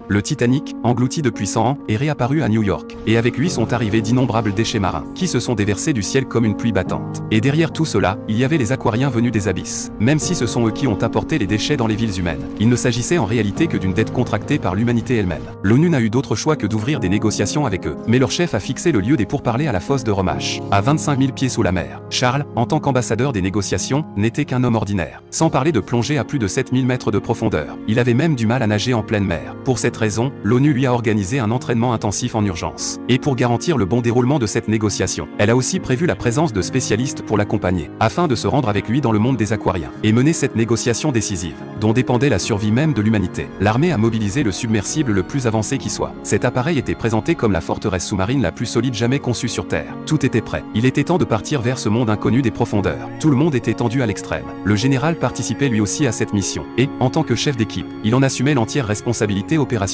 Le Titanic, englouti depuis 100 ans, est réapparu à New York, et avec lui sont arrivés d'innombrables déchets marins, qui se sont déversés du ciel comme une pluie battante. Et derrière tout cela, il y avait les aquariens venus des abysses. Même si ce sont eux qui ont apporté les déchets dans les villes humaines, il ne s'agissait en réalité que d'une dette contractée par l'humanité elle-même. L'ONU n'a eu d'autre choix que d'ouvrir des négociations avec eux, mais leur chef a fixé le lieu des pourparlers à la fosse de Romache, à 25 000 pieds sous la mer. Charles, en tant qu'ambassadeur des négociations, n'était qu'un homme ordinaire. Sans parler de plonger à plus de 7000 mètres de profondeur. Il avait même du mal à nager en pleine mer. Pour cette raison, l'ONU lui a organisé un entraînement intensif en urgence. Et pour garantir le bon déroulement de cette négociation, elle a aussi prévu la présence de spécialistes pour l'accompagner, afin de se rendre avec lui dans le monde des aquariens, et mener cette négociation décisive, dont dépendait la survie même de l'humanité. L'armée a mobilisé le submersible le plus avancé qui soit. Cet appareil était présenté comme la forteresse sous-marine la plus solide jamais conçue sur Terre. Tout était prêt. Il était temps de partir vers ce monde inconnu des profondeurs. Tout le monde était tendu à l'extrême. Le général participait lui aussi à cette mission, et, en tant que chef d'équipe, il en assumait l'entière responsabilité opérationnelle.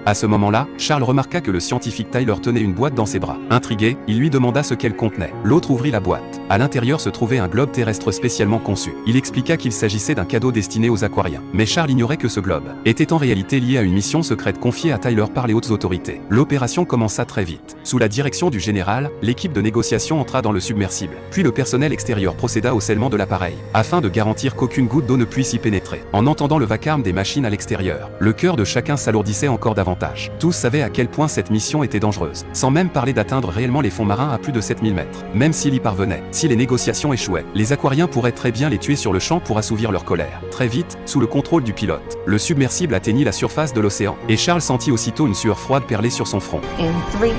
À ce moment-là, Charles remarqua que le scientifique Tyler tenait une boîte dans ses bras. Intrigué, il lui demanda ce qu'elle contenait. L'autre ouvrit la boîte. À l'intérieur se trouvait un globe terrestre spécialement conçu. Il expliqua qu'il s'agissait d'un cadeau destiné aux aquariens. Mais Charles ignorait que ce globe était en réalité lié à une mission secrète confiée à Tyler par les hautes autorités. L'opération commença très vite. Sous la direction du général, l'équipe de négociation entra dans le submersible. Puis le personnel extérieur procéda au scellement de l'appareil, afin de garantir qu'aucune goutte d'eau ne puisse y pénétrer. En entendant le vacarme des machines à l'extérieur, le cœur de chacun s'alourdissait encore davantage. Tous savaient à quel point cette mission était dangereuse, sans même parler d'atteindre réellement les fonds marins à plus de 7000 mètres. Même s'il y parvenait, si les négociations échouaient, les aquariens pourraient très bien les tuer sur le champ pour assouvir leur colère. Très vite, sous le contrôle du pilote, le submersible atteignit la surface de l'océan, et Charles sentit aussitôt une sueur froide perler sur son front. In 3, 2,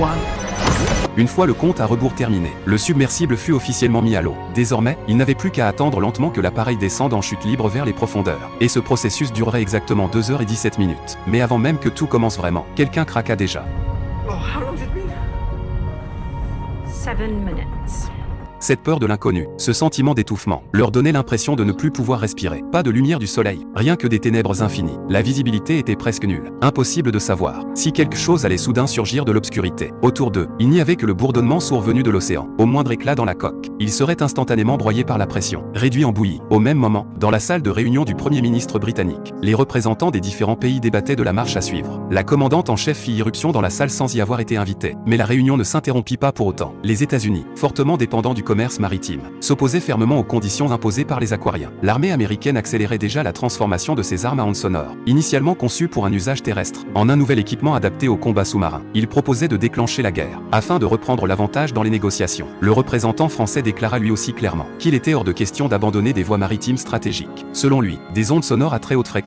1. Une fois le compte à rebours terminé, le submersible fut officiellement mis à l'eau. Désormais, il n'avait plus qu'à attendre lentement que l'appareil descende en chute libre vers les profondeurs. Et ce processus durerait exactement 2h17. Mais avant même que tout commence vraiment, quelqu'un craqua déjà. Oh, how long has it been? 7 minutes. Cette peur de l'inconnu, ce sentiment d'étouffement, leur donnait l'impression de ne plus pouvoir respirer. Pas de lumière du soleil, rien que des ténèbres infinies. La visibilité était presque nulle. Impossible de savoir si quelque chose allait soudain surgir de l'obscurité. Autour d'eux, il n'y avait que le bourdonnement sourd venu de l'océan. Au moindre éclat dans la coque, ils seraient instantanément broyés par la pression, réduits en bouillie. Au même moment, dans la salle de réunion du Premier ministre britannique, les représentants des différents pays débattaient de la marche à suivre. La commandante en chef fit irruption dans la salle sans y avoir été invitée. Mais la réunion ne s'interrompit pas pour autant. Les États-Unis, fortement dépendants du commerce maritime, s'opposait fermement aux conditions imposées par les aquariens. L'armée américaine accélérait déjà la transformation de ses armes à ondes sonores, initialement conçues pour un usage terrestre, en un nouvel équipement adapté au combat sous-marin. Il proposait de déclencher la guerre, afin de reprendre l'avantage dans les négociations. Le représentant français déclara lui aussi clairement qu'il était hors de question d'abandonner des voies maritimes stratégiques. Selon lui, des ondes sonores à très haute fréquence